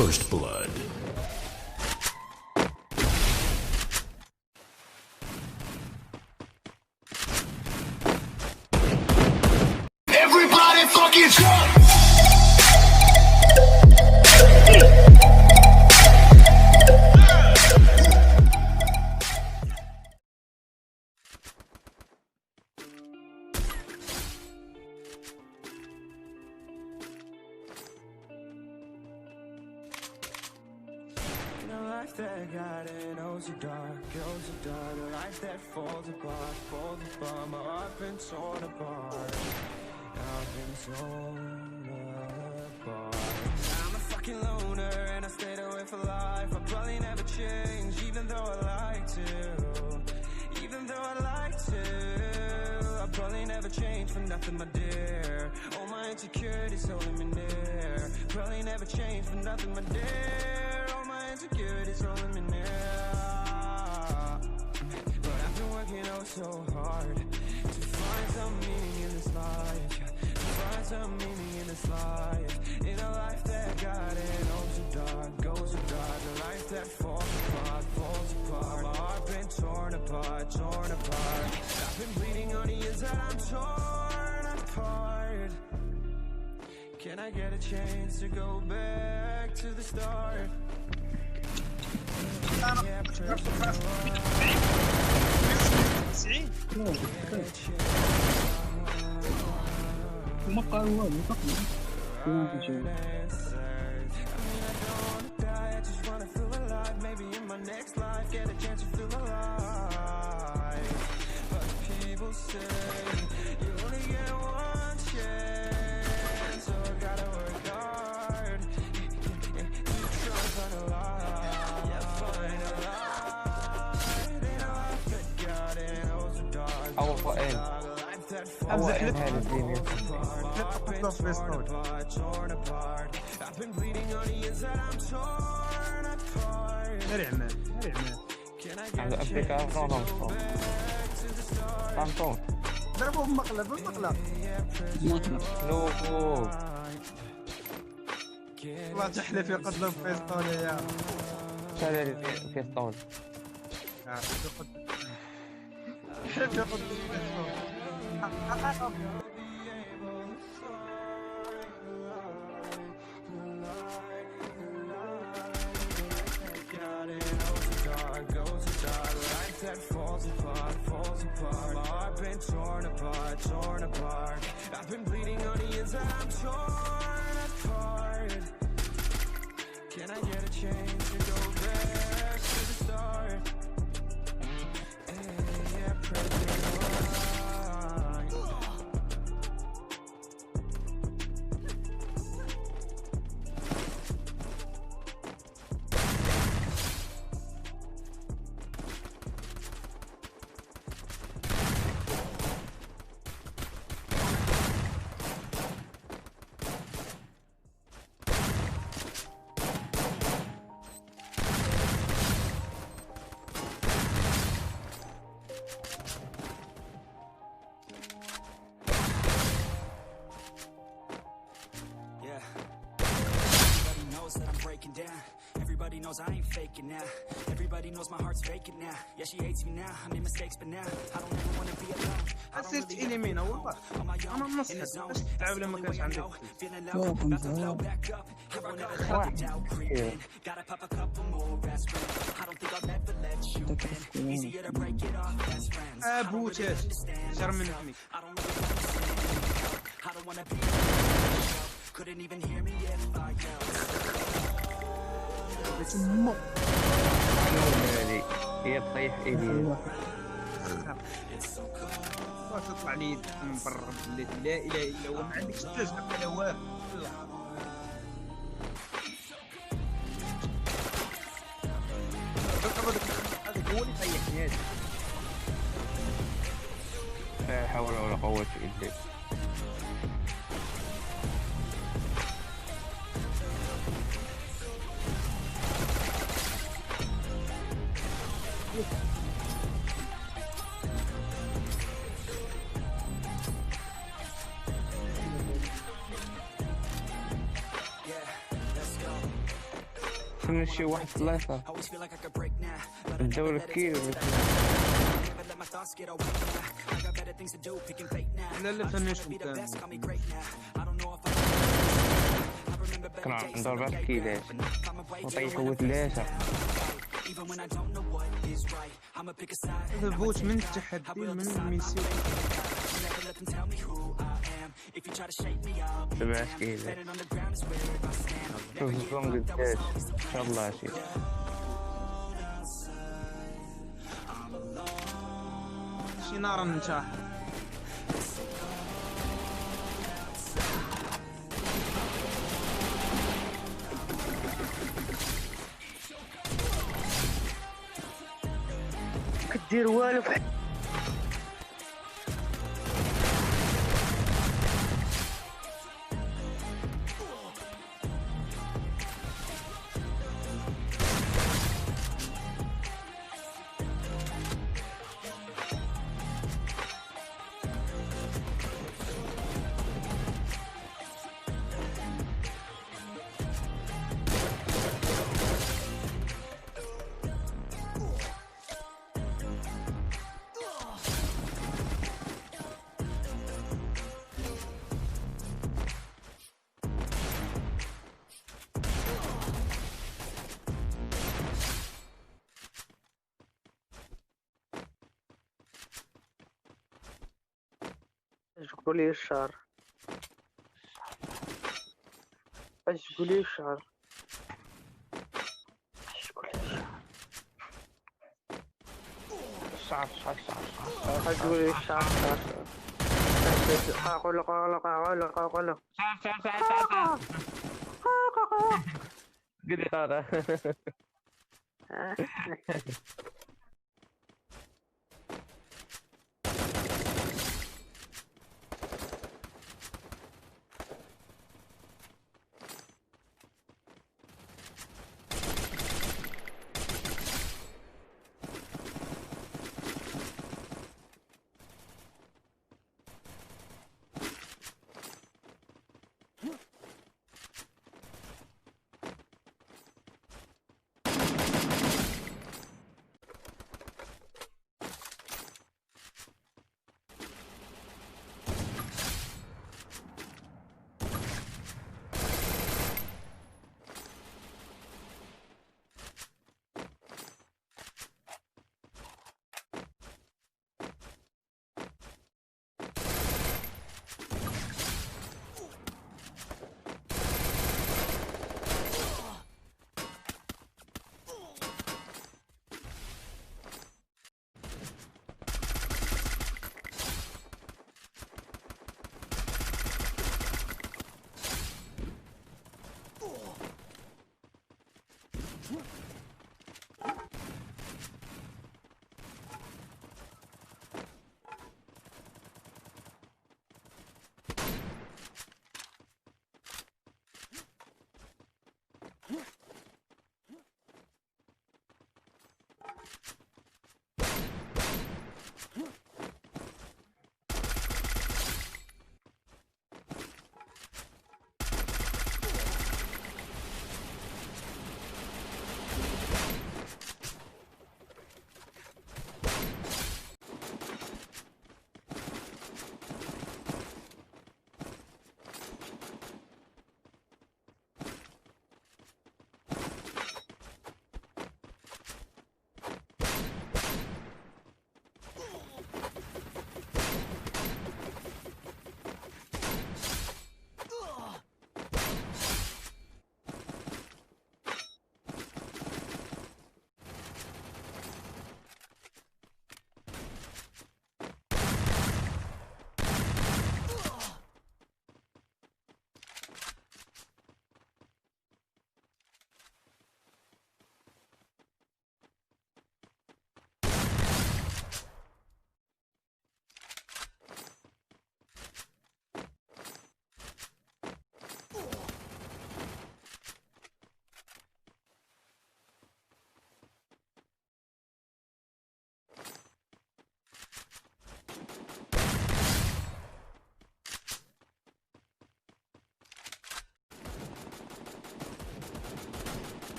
First blood. Everybody fucking jump! Life that got it, goes so dark, a life that falls apart, my heart been torn apart, I've been torn apart. I'm a fucking loner and I stayed away for life, I probably never change, even though I like to, I probably never change for nothing, my dear, all my insecurities holding me near, probably never change for nothing, my dear, all my insecurities holding me near, but I've been working oh so hard to find some meaning in this life, to find some meaning in this life, in a life that got it oh so dark, goes so dark, a life that falls apart, my heart been torn apart, I've been bleeding on the inside, I'm torn apart. Can I get a chance to go back to the start? Maybe in my next life, get a chance to feel alive. But people say you only get one chance, so I gotta work hard to try and find a lie. Yeah, find a lie. They know I forgot it, oh so dark. Life that falls apart, torn apart. I've been bleeding on the inside, I'm torn apart. Can I get a chance to go back to the start? ضربوا بمقلب والله تحلف يقدم فيستون يا شاري فيستون تحلف يقدم فيستون That falls apart, my heart been torn apart, I've been bleeding on the inside, I'm torn apart. Can I get a chance to go back to the start? Yeah, present line. That I'm breaking down. Everybody knows I ain't faking now. Everybody knows my heart's faking now. Yeah, she hates me now. I made mistakes, but now I don't ever want to be alone. حسيت إني من أول أنا نصحك باش تتعب لما كانش عندك بوتاش شر من فمك couldn't even hear me if I yelled. هي طيح ايدي تطلع لي من برا التي لا اله الا هو ما عندكش تلزم على والو هذاك هو اللي طيحني هذا لا حول ولا قوة الا بالله. نمشي واحد البلاصة always feel like I could break now, but I ندور كيلو never let my thoughts get away now. I got better things to do, picking fate now. لا لا I just فنش wanna be the قدام. best, call me great now. I don't know if I remember better كان days عنده on the 4 playground. كيلات Find my way نطيحو even when I'm ثلاثة even when I don't know what is right. I'ma pick a side. هذا فوت من التحدي من ميسي. Never let them tell me who I am. If you try to shake me, I'll be 7 damned. كيلات Standing on the ground is where I stand. شوف الزوم قداش ان شاء الله شي شي نار نتاح. كدير والو في اش تقولي الشهر اش تقولي الشهر اش تقولي الشهر اش تقولي الشهر قول قدر